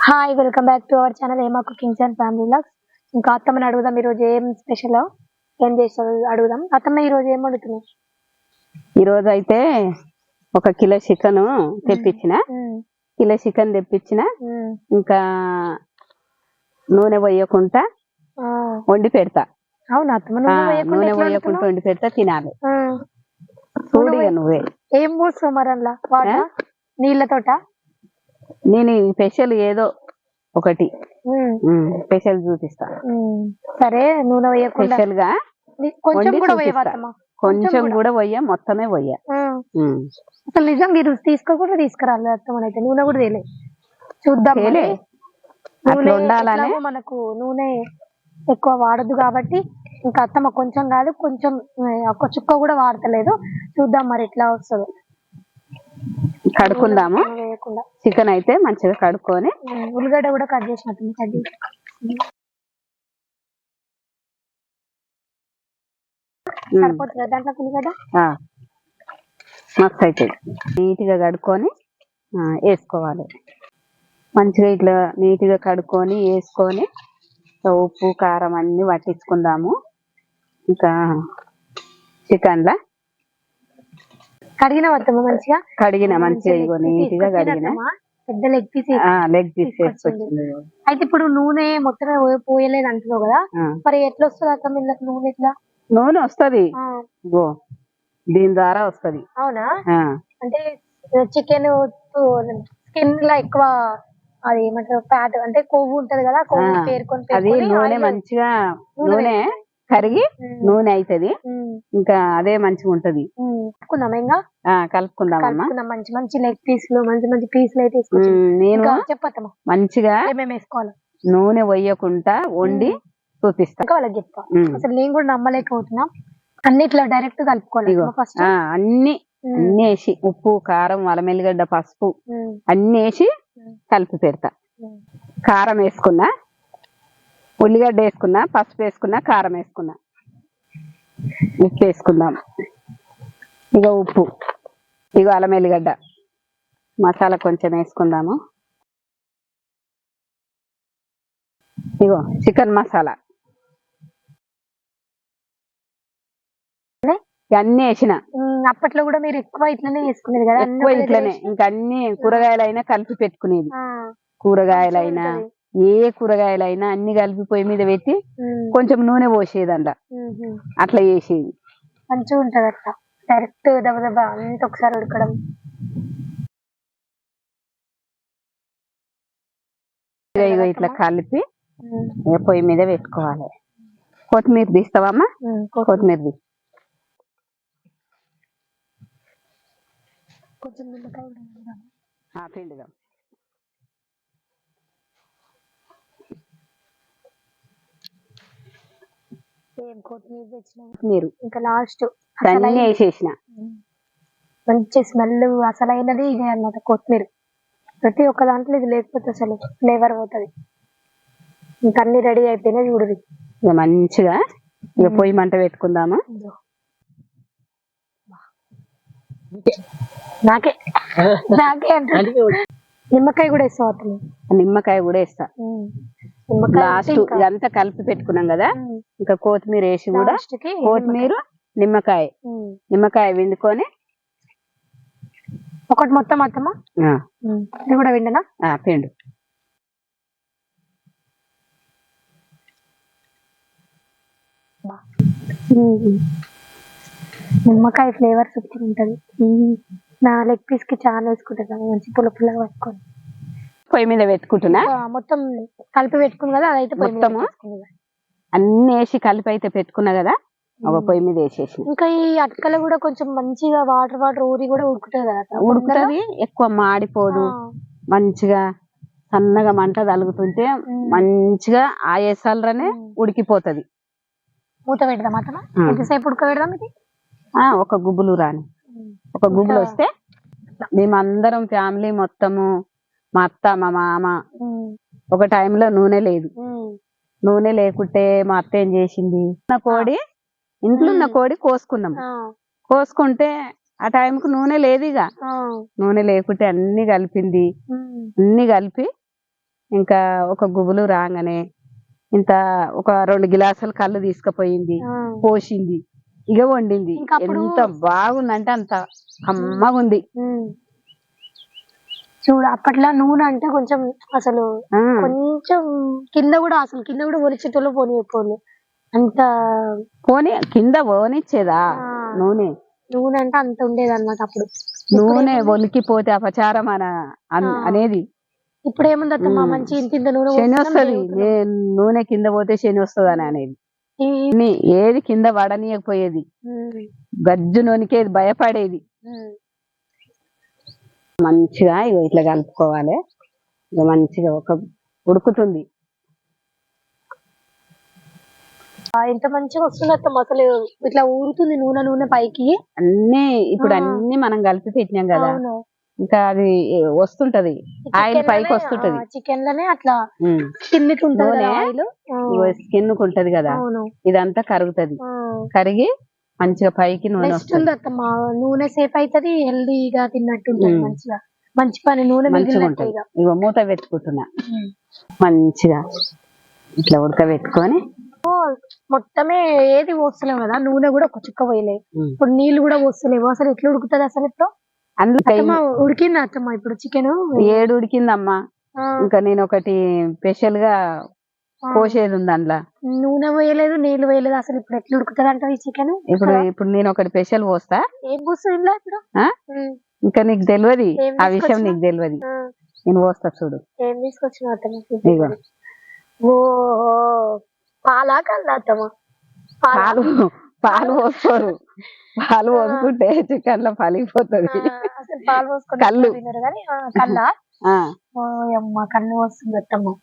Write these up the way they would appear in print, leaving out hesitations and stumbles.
Hi welcome back to our channel ఏమా cookings and family vlogs. ఇంకా అత్తమ్మని అడుగుదాం ఈరోజు ఏం స్పెషల్ ఏం చేస్తారు అడుగుదాం. అత్తమ్మ ఈరోజు ఏం వండుతున్నావు? ఈరోజు అయితే ఒక కిలో చికెన్ తెప్పించిన ఇంకా నూనె పోయకుండా వండి పెడతా. అవునా అత్తమ్మ? నూనె పోయకుండా వండి పెడతా, తినాలి. చూడు నువ్వే ఏం పోస్తావు మరి అందులో? వాటర్ నీళ్ళతోట? నేను స్పెషల్ ఏదో ఒకటి స్పెషల్ చూపిస్తా. సరే నూనె పోయకుండా స్పెషల్ గా కొంచెం కూడా పోయవత్తమ్మ? కొంచెం కూడా పోయా, మొత్తమే పోయా. అసలు నిజంగా ఈ రోజు తీసుకోకుండా తీసుకురాలి అత్తమ్మ. అయితే నూనె కూడా తేలే. చూద్దాం. అట్లా ఉండాలని మనకు నూనె ఎక్కువ వాడద్దు కాబట్టి ఇంకా అత్తమ్మ కొంచెం కాదు కొంచెం ఒక చుక్క కూడా వాడతలేదు. చూద్దాం మరి ఎట్లా వస్తుందో. కడుక్కుందాము. చికెన్ అయితే మంచిగా కడుక్కొని ఉల్లిగడ్డ కూడా కట్ చేసినట్టు కట్ చేసి సరిపోతుంది దాంట్లో ఉల్లిగడ్డ మస్తు అయితే నీట్ గా కడుక్కొని వేసుకోవాలి. మంచిగా ఇట్లా నీట్ గా కడుక్కొని వేసుకొని ఉప్పు కారం అన్ని పట్టించుకుందాము. ఇంకా చికెన్ లా కడిగిన వద్దమ్మ మంచిగా కడిగిన మంచిగా నీట్ గా కడిగిన పెద్ద లెగ్ పీస్ తీసుకొచ్చింది. అయితే ఇప్పుడు నూనె మొత్తమే పోయలేదు అంటున్నావు కదా, మరి ఎట్లా వస్తుంది అక్క వీళ్ళకి నూనె? ఎట్లా నూనె వస్తుంది? దీని ద్వారా వస్తుంది. అవునా? అంటే చికెన్ స్కిన్ లా ఎక్కువ అది ఏమంటారు ఫ్యాట్ అంటే కొవ్వు ఉంటది కదా, కొవ్వు పేరుకొని అది నూనె మంచిగా నూనె కరిగి నూనె అవుతుంది. ఇంకా అదే మంచిగా ఉంటది. కలుపుకుందామమ్మా. మంచి మంచి లెగ్ పీసులు మంచి మంచి పీసులు అయితే నేను చెప్పమ్మా మంచిగా ఏమేమి వేసుకోవాలి. నూనె వేయకుండా వండి చూపిస్తా. వాళ్ళకి చెప్తా. అసలు నేను కూడా నమ్మలేకపోతున్నా. అన్ని ఇట్లా డైరెక్ట్ కలుపుకోవాలి ఫస్ట్. అన్ని వేసి ఉప్పు కారం అల్లమెల్లిగడ్డ పసుపు అన్ని వేసి కలిపి పెడతా. కారం వేసుకున్నా, ఉల్లిగడ్డ వేసుకున్నా, పసుపు వేసుకున్నా, కారం వేసుకున్నా, ఉప్పు వేసుకుందాం. ఇక ఉప్పు, ఇక అల్లమెల్లిగడ్డ మసాలా కొంచెం వేసుకుందాము. ఇగో చికెన్ మసాలా అన్ని వేసిన. అప్పట్లో కూడా మీరు ఎక్కువ ఇట్లనే వేసుకునేది కదా? ఎక్కువ ఇట్లనే. ఇంకా అన్ని కూరగాయలైనా కలిపి పెట్టుకునేది. కూరగాయలైనా ఏ కూరగాయలైనా అన్ని కలిపి పొయ్యి మీద పెట్టి కొంచెం నూనె పోసేది అందులో. అట్లా చేసేది. మంచిగా ఉంటది అట్లా డైరెక్ట్ దబదబా అంత ఒకసారి ఉడకడం. ఇట్లా కలిపి పొయ్యి మీద పెట్టుకోవాలి. కొత్తిమీర తీస్తావమ్మా? కొత్తిమీర తీ. కొంచెం నిమ్మకాయ పిండుదాం. కొత్తిమీర తెచ్చిన ఇంకా లాస్ట్ అన్నీ వేసేసిన. మంచి స్మెల్ అసలైనది ఇదే అన్నమాట కొత్తిమీర. ప్రతి ఒక్క దాంట్లో ఇది లేకపోతే అసలు ఫ్లేవర్ పోతుంది. ఇంకా అన్ని రెడీ అయిపోయినాయి చూడది. ఇక మంచిగా ఇక పొయ్యి మంట పెట్టుకుందామా? నాకే అంటే నిమ్మకాయ కూడా వేస్తావు? నిమ్మకాయ కూడా వేస్తా. లాస్ట్ ఇదంతా కలిపి పెట్టుకున్నాం కదా, ఇంకా కొత్తిమీర వేసి కూడా కొత్తిమీర నిమ్మకాయ విండుకొని ఒకటి మొత్తం అత్తమ్మా ఇది కూడా విండనా? పిండు. నిమ్మకాయ ఫ్లేవర్ సూపర్ ఉంటది. నా లెగ్ పీస్ కి చాలా వేసుకుంటా మంచి పుల్ల పుల్లగా పట్టుకొని పొయ్యి మీద పెట్టుకుంటున్నా. మొత్తం కలిపి పెట్టుకున్నా కదా, అదైతే మొత్తము అన్ని వేసి కలిపి అయితే పెట్టుకున్నా కదా, ఒక పొయ్యి మీద వేసేసి. ఇంకా ఈ అటుకలు కూడా కొంచెం మంచిగా వాటర్ ఊరి కూడా ఉడుకుతుంది కదా? ఉడుకుతుంది, ఎక్కువ మాడిపోదు. మంచిగా సన్నగా మంట తలుగుతుంటే మంచిగా ఆ ఏసాలనే ఉడికిపోతది. మూత పెడదాం అతను. ఎంతసేపు ఉడక పెడదాం ఇది? ఒక గుబ్బులు రాని, ఒక గుబ్బులు వస్తే మేమందరం ఫ్యామిలీ మొత్తము, మా అత్త మా మామ. ఒక టైంలో నూనె లేదు. నూనె లేకుంటే మా అత్త ఏం చేసింది, కోడి ఇంట్లో ఉన్న కోడి కోసుకున్నాం. కోసుకుంటే ఆ టైంకు నూనె లేదు. ఇక నూనె లేకుంటే అన్ని కలిపింది. అన్ని కలిపి ఇంకా ఒక గుబులు రాగానే ఇంత ఒక 2 గ్లాసులు కళ్ళు తీసుకుపోయింది, పోసింది, ఇక వండింది. ఎంత బాగుందంటే అంత కమ్మగా ఉంది. చూడు అప్పట్లో నూనె అంటే కొంచెం అసలు కొంచెం కింద కూడా ఒలిచేటోళ్ళు పోనీ అంత పోనీ కింద పోనిచ్చేదా నూనె అంటే అంత ఉండేది అన్నమాట అప్పుడు. నూనె ఒలికిపోతే అపచారం అనేది. ఇప్పుడు ఏముంది అత్తమ్మ, మంచి ఇంత నూనె శని వస్తుంది, నూనె కింద పోతే శని వస్తుంది అని అనేది. ఏది కింద పడనీయకపోయేది, గజ్జు నూనెకేది భయపడేది. మంచిగా ఇట్లా కలుపుకోవాలి. ఇక మంచిగా ఒక ఉడుకుతుంది. ఎంత మంచిగా వస్తుంది అత్తమ్మ, అసలు ఇట్లా ఊరుతుంది నూనె పైకి. అన్ని ఇప్పుడు అన్ని మనం కలిపి పెట్టినాం కదా, ఇంకా అది వస్తుంటది, ఆయిల్ పైకి వస్తుంటది. చికెన్ లోనే అట్లా స్కిన్ ఉంటది కదా, ఇదంతా కరుగుతది. కరిగి మంచిగా పైకి నూనె వస్తుంది అత్తమ్మ. నూనె సేఫ్ అవుతుంది, హెల్దీగా తిన్నట్టు మంచిగా. మంచి పని నూనె మంచిగా ఉంటది. ఇగో మూత పెట్టుకుంటున్నా, మంచిగా ఇట్లా ఉడకబెట్టుకొని మొత్తమే ఏది పోస్తలేవు కదా, నూనె కూడా ఒక చుక్క పోయలేదు. ఇప్పుడు నీళ్లు కూడా పోస్తలేవు. అసలు ఎట్లా ఉడుకుతుంది అసలు? ఇప్పుడు ఉడికిందా అత్తమ్మ? ఇప్పుడు చికెన్ 7 ఉడికిందమ్మా. ఇంకా నేను ఒకటి స్పెషల్ గా పోసేది ఉంది అందులో. నూనె పోయలేదు, నీళ్లు పోయలేదు. అసలు ఇప్పుడు ఎట్లా ఉడుకుతుంది అంట ఈ చికెన్? ఇప్పుడు నేను ఒకటి స్పెషల్ పోస్తా. ఏం పోస్తుంది ఇప్పుడు? ఇంకా నీకు తెలియదు ఆ విషయం, నీకు తెలియదు. నేను పోస్తా చూడు. ఏం తీసుకొచ్చిన అత్తమ్మ? ఓహో, పాలా కల్లా అత్తమ్మ? పాలు పోసుకోరు. పాలు పోసుకుంటే చికెన్ లో పలిగిపోతుంది. పాలు పోసుకుంటే కళ్ళు కల్లా అమ్మ, కన్ను వస్తుంది అత్తమ్మ.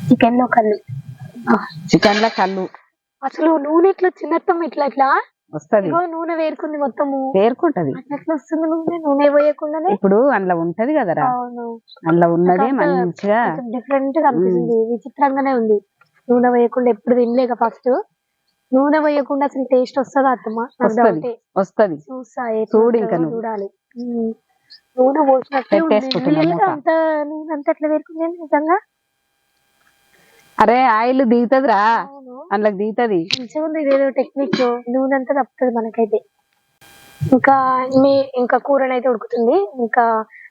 చికెన్ లో కళ్ళు అసలు నూనె ఇట్లా చిన్నత్తమ్మ ఇట్లా వస్తది. నూనె వేరుకుంది, మొత్తము వేరుకుంటది. ఎట్లా వస్తుంది నూనె పోయకుండానే? ఇప్పుడు అందులో ఉంటది కదరా, అందులో ఉన్నది మంచిగా డిఫరెంట్ గా అనిపిస్తుంది, విచిత్రంగానే ఉంది. నూనె వేయకుండా ఎప్పుడు తినలేక ఫస్ట్. నూనె వేయకుండా అసలు టేస్ట్ వస్తుందా అత్తమ్మ? వస్తది. చూడు, ఇంకా చూడాలి. నూనె పోసినట్టే అంత నూనె అంతా ఎట్లా వేరుకుంది నిజంగా? అరే ఆయిల్ దిగుతుందిరా, అందులో దిగుతుంది. మంచిగా ఉంది ఇదేదో టెక్నిక్. నూనె అంతా తప్పుతుంది మనకైతే. ఇంకా కూరనైతే ఉడుకుతుంది. ఇంకా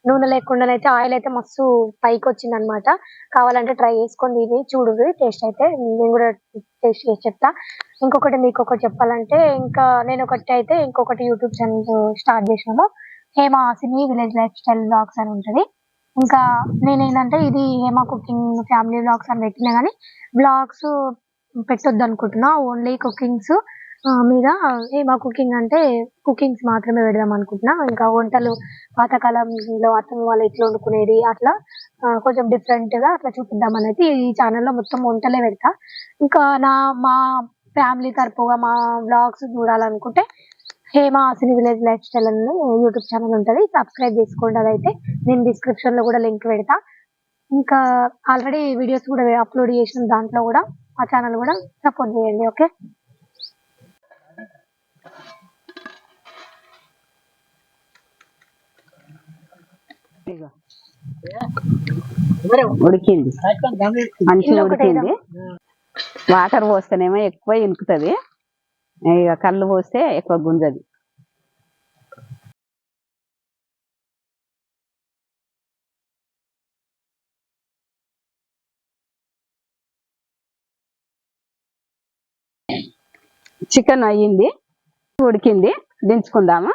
నూనె లేకుండానైతే ఆయిల్ అయితే మస్తు పైకి వచ్చింది అనమాట. కావాలంటే ట్రై చేసుకొని తిని చూడు, టేస్ట్ అయితే. నేను కూడా టేస్ట్ చేసి చెప్తా. ఇంకొకటి మీకు ఒకటి చెప్పాలంటే, ఇంకా నేను ఇంకొకటి యూట్యూబ్ ఛానల్ స్టార్ట్ చేసినాము, Hema Hasini village lifestyle blogs అని ఉంటది. ఇంకా నేనేంటంటే ఇది హేమ కుకింగ్ ఫ్యామిలీ బ్లాగ్స్ అని పెట్టినా కానీ బ్లాగ్స్ పెట్టొద్దు అనుకుంటున్నా. ఓన్లీ కుకింగ్స్ మీద హేమ కుకింగ్ అంటే కుకింగ్స్ మాత్రమే పెడదాం అనుకుంటున్నా. ఇంకా వంటలు పాతకాలంలో అత్తమ్మ వాళ్ళు ఎట్లా వండుకునేది అట్లా కొంచెం డిఫరెంట్ గా అట్లా చూపిద్దాం అనేది ఈ ఛానల్లో మొత్తం వంటలే పెడతా. ఇంకా మా ఫ్యామిలీ తరపుగా మా బ్లాగ్స్ చూడాలనుకుంటే Hema Hasini village life style అని యూట్యూబ్ ఛానల్ ఉంటుంది, సబ్స్క్రైబ్ చేసుకోండి. అదైతే నేను డిస్క్రిప్షన్ లో కూడా లింక్ పెడతా. ఇంకా ఆల్రెడీ వీడియోస్ కూడా అప్లోడ్ చేసిన దాంట్లో కూడా ఆ ఛానల్ కూడా సపోర్ట్ చేయండి. ఓకే, ఉడికింది, మంచిగా ఉడికింది. వాటర్ పోస్తేనేమో ఎక్కువ ఇనుకుతుంది, ఇక కళ్ళు పోస్తే ఎక్కువ గుంజది. చికెన్ అయ్యింది, ఉడికింది, దించుకుందామా.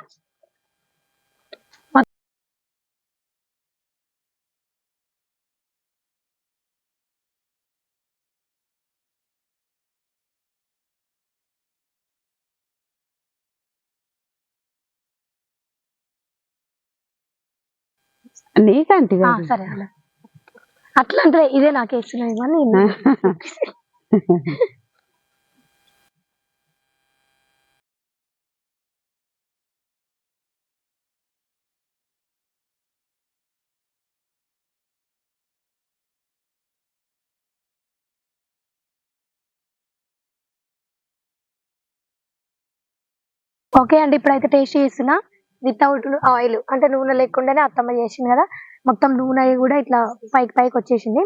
నీకంటే సరే అట్లా అంటే ఇదే నాకు ఇష్టం. ఓకే అండి, ఇప్పుడైతే టేస్ట్ చేస్తున్నా. వితౌట్ ఆయిల్, అంటే నూనె లేకుండానే అత్తమ్మ చేసింది కదా. మొత్తం నూనె కూడా ఇట్లా పైకి పైకి వచ్చేసింది.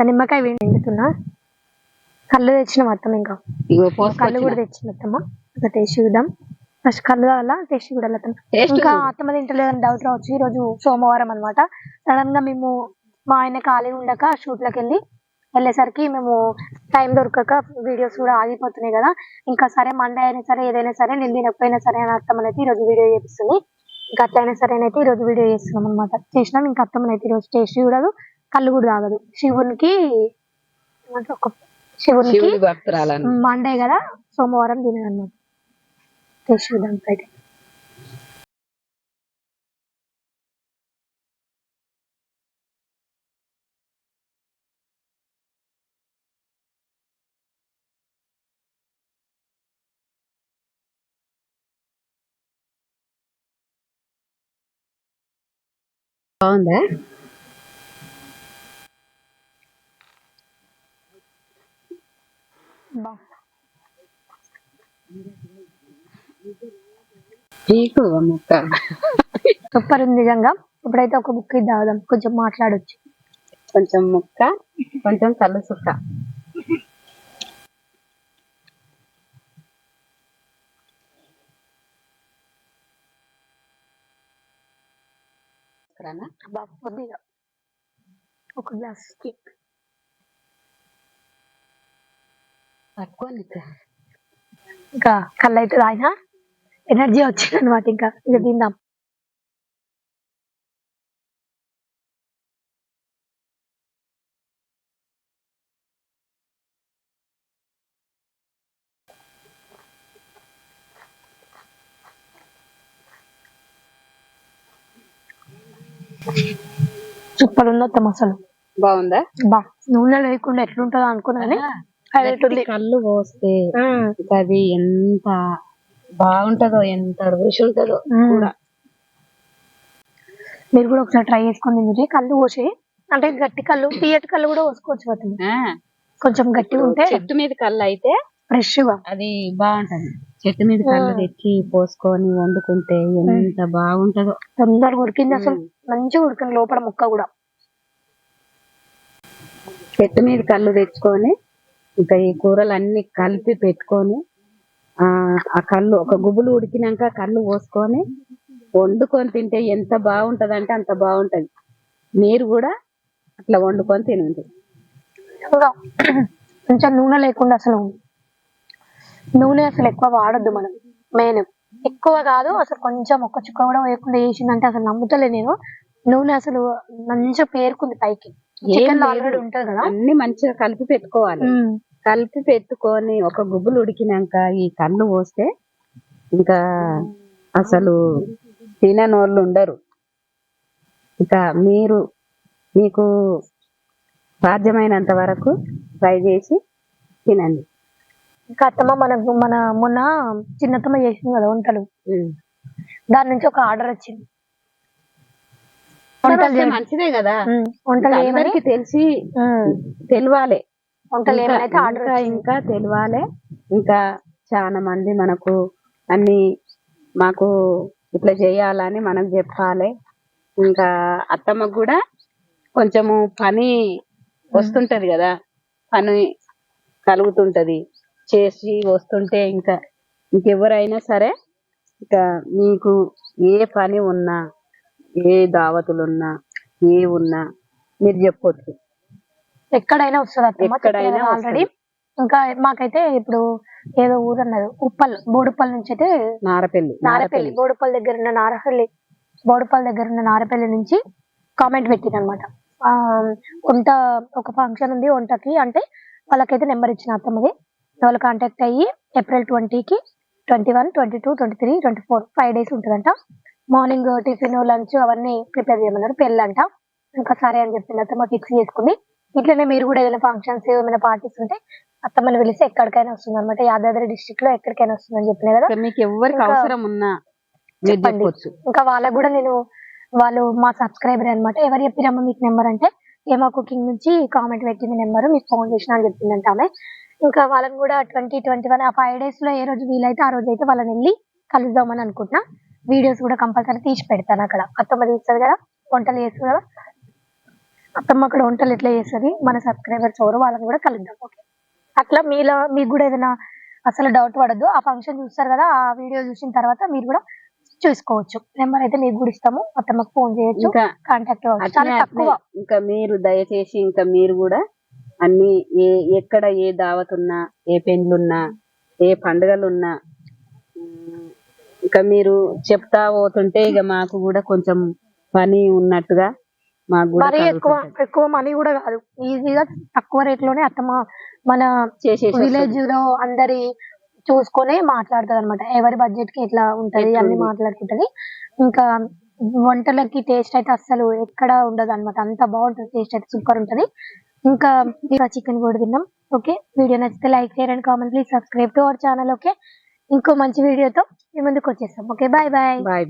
నిమ్మకాయ వేడుతున్నా, కళ్ళు తెచ్చిన అత్తమ్మ, ఇంకా కళ్ళు కూడా తెచ్చింది అత్తమ్మ. ఇంకా టేస్ట్ చూద్దాం. ఫస్ట్ కళ్ళు వల్ల టేస్ట్ చూడాలి అత్తమ్మ. ఇంకా అత్తమ్మ తింటలేదని డౌట్ రావచ్చు. ఈ రోజు సోమవారం అనమాట. సడన్ గా మేము మా ఆయన ఖాళీ ఉండక షూట్ లకు వెళ్ళేసరికి మేము టైం దొరకక వీడియోస్ కూడా ఆగిపోతున్నాయి కదా. ఇంకా సరే మండే అయినా సరే ఏదైనా సరే నేను తినకపోయినా సరే అని అత్తమ్మనైతే ఈరోజు వీడియో చేపిస్తుంది. ఇంకా అట్లయినా సరే అయితే ఈరోజు వీడియో చేస్తున్నాం అనమాట. చేసినాం. ఇంకా అత్తమ్మనైతే ఈరోజు టేస్ట్ చూడదు, కళ్ళు కూడా తాగదు. శివునికి మండే కదా, సోమవారం తినదు అనమాట. టేస్ట్ చూద్దాం అయితే. బాగుందా? ముక్క సూపర్ ఉంది నిజంగా. ఇప్పుడైతే ఒక ముక్క తాగుదాం, కొంచెం మాట్లాడొచ్చు. కొంచెం ముక్క, కొంచెం కళ్ళు సుక్క. కొద్దిగా ఒక గ్లాస్ పట్టుకోండి. ఇంకా కళ్ళు అయితే తాగినా ఎనర్జీ వచ్చింది అనమాట. ఇంకా ఇక తిందాం. సూపర్ ఉంది అత్తమ్మ. అసలు బాగుందా? నూనె లేకుండా ఎట్లుంటుందో అనుకున్నాను. కళ్ళు పోస్తే అది ఎంత బాగుంటదో, ఎంత రుచి ఉంటుందో కూడా. మీరు కూడా ఒకసారి ట్రై చేసుకొని తింటే కళ్ళు పోసి, అంటే గట్టి కళ్ళు, తీయటి కళ్ళు కూడా పోసుకోవచ్చు. కొంచెం గట్టిగా ఉంటే చెట్టు మీద కళ్ళు అయితే ఫ్రెష్ గా అది బాగుంటది. చెట్టు మీద కళ్ళు తెచ్చి పోసుకొని వండుకుంటే ఎంత బాగుంటదో. తొందరగా ఉడికింది అసలు, మంచిగా ఉడికింది లోపల ముక్క కూడా. చెట్టు మీద కళ్ళు తెచ్చుకొని ఇంకా ఈ కూరలు అన్ని కలిపి పెట్టుకొని ఆ కళ్ళు ఒక గుబులు ఉడికినాక కళ్ళు పోసుకొని వండుకొని తింటే ఎంత బాగుంటది అంటే అంత బాగుంటది. మీరు కూడా అట్లా వండుకొని తినండి. కొంచెం నూనె లేకుండా, అసలు నూనె అసలు ఎక్కువ వాడద్దు మనం. మెయిన్ ఎక్కువ కాదు అసలు, కొంచెం ఒక్క చుక్క కూడా వేయకుండా చేసిందంటే అసలు నమ్ముతలే నేను. నూనె అసలు మంచిగా పేరుకుంది పైకి. చికెన్ ఆల్రెడీ ఉంటది కదా, అన్ని మంచిగా కలిపి పెట్టుకోవాలి. కలిపి పెట్టుకొని ఒక గుబ్బులు ఉడికినాక ఈ కళ్ళు పోస్తే ఇంకా అసలు తిననోళ్ళు ఉండరు. ఇంకా మీకు సాధ్యమైనంత వరకు ట్రై చేసి తినండి. ఇంకా అత్తమ్మ మన మొన్న చిన్నత్తమ్మ చేసింది కదా వంటలు, దాని నుంచి ఒక ఆర్డర్ వచ్చింది. వంటలు మంచిదే కదా, వంటలు అందరికి తెలియాలి. వంటలు ఏమైతే ఆర్డర్ ఇంకా తెలియాలి. ఇంకా చాలా మంది మనకు అన్ని మాకు ఇట్లా చేయాలని మనం చెప్పాలి. ఇంకా అత్తమ్మకు కూడా కొంచెము పని వస్తుంటది కదా, పని కలుగుతుంటది, చేసి వస్తుంటే ఇంకా ఇంకెవరైనా సరే ఇక మీకు ఏ పని ఉన్నా, ఏ దావతులున్నా, ఏ ఉన్నా మీరు చెప్పొచ్చు. ఎక్కడైనా వస్తుంది ఎక్కడైనా ఆల్రెడీ. ఇంకా మాకైతే ఇప్పుడు ఏదో ఊరు అన్నారు, బోడుపల్లి నుంచి అయితే నారపల్లి బోడుపల్లి దగ్గర ఉన్న నారపల్లి నుంచి కామెంట్ పెట్టింది అనమాట. వంట ఒక ఫంక్షన్ ఉంది వంటకి అంటే, వాళ్ళకైతే నెంబర్ ఇచ్చిన అత్తమ్మది. వాళ్ళు కాంటాక్ట్ అయ్యి ఏప్రిల్ 20కి 21, 22, 23, 24 5 days ఉంటుందంట. మార్నింగ్ టిఫిన్, లంచ్ అవన్నీ ప్రిపేర్ చేయమన్నారు. పెళ్ళంట. ఇంకా సరే అని చెప్పింది అత్తమ్మ, ఫిక్స్ చేసుకుంది. ఇట్లనే మీరు కూడా ఏదైనా ఫంక్షన్స్, ఏమైనా పార్టీస్ ఉంటే అత్తమ్మని పిలిస్తే ఎక్కడికైనా వస్తుంది అనమాట. యాదాద్రి డిస్ట్రిక్ట్ లో ఎక్కడికైనా వస్తుందని చెప్పిన కదా. మీకు ఎవరికి అవసరం ఉన్నా చెప్పండి. ఇంకా వాళ్ళకు కూడా వాళ్ళు మా సబ్స్క్రైబర్ అనమాట. ఎవరు చెప్పిరమ్మా మీకు నెంబర్ అంటే, ఏమా కుకింగ్ నుంచి కామెంట్ పెట్టింది నెంబర్, మీకు ఫోన్ చేసిన అని చెప్పిందంట ఆమె. ఇంకా వాళ్ళని కూడా 20, 21 ఆ 5 days లో ఏ రోజు వీలైతే ఆ రోజు అయితే వాళ్ళని వెళ్ళి కలుద్దామని అనుకుంటున్నా. వీడియోస్ కూడా కంపల్సరీ తీసి పెడతాను. అక్కడ అత్తమ్మ తీస్తుంది కదా, వంటలు చేస్తుంది కదా, అత్తమ్మ అక్కడ వంటలు ఎట్లా చేస్తుంది, మన సబ్స్క్రైబర్స్ ఎవరు వాళ్ళని కూడా కలుద్దాం. ఓకే, అట్లా మీకు కూడా ఏదైనా అసలు డౌట్ పడద్దు. ఆ ఫంక్షన్ చూస్తారు కదా, ఆ వీడియో చూసిన తర్వాత మీరు కూడా చూసుకోవచ్చు. నెంబర్ అయితే మీకు కూడా ఇస్తాము, అత్తమ్మకు ఫోన్ చేయొచ్చు, ఇంకా కాంటాక్ట్ అవ్వచ్చు. చాలా అట్లనే తక్కువ. ఇంకా మీరు దయచేసి ఇంకా మీరు కూడా అన్ని ఎక్కడ ఏ దావత్ ఉన్నా, ఏ పెండ్లున్నా, ఏ పండుగలున్నా ఇంకా మీరు చెప్తా పోతుంటే ఇక మాకు కూడా కొంచెం పని ఉన్నట్టుగా మాకు కూడా మరీ ఎక్కువ మనీ కూడా కాదు, ఈజీగా తక్కువ రేట్ లోనే అత్తమ్మ మన చేసేసి విలేజ్ లో అందరి చూసుకొని మాట్లాడుతుంది అనమాట. ఎవరి బడ్జెట్ కి ఎట్లా ఉంటది అన్ని మాట్లాడుకుంటది. ఇంకా వంటలకి టేస్ట్ అయితే అస్సలు ఎక్కడ ఉండదు అనమాట, అంత బాగుంటది. టేస్ట్ అయితే సూపర్ ఉంటది. ఇంకా చికెన్ కూడా తిన్నాం. ఓకే, వీడియో నచ్చితే like share and comment, please subscribe to our channel. Okay, ఇంకో మంచి వీడియోతో మీ ముందుకు వచ్చేస్తాం. Okay, bye bye. బాయ్.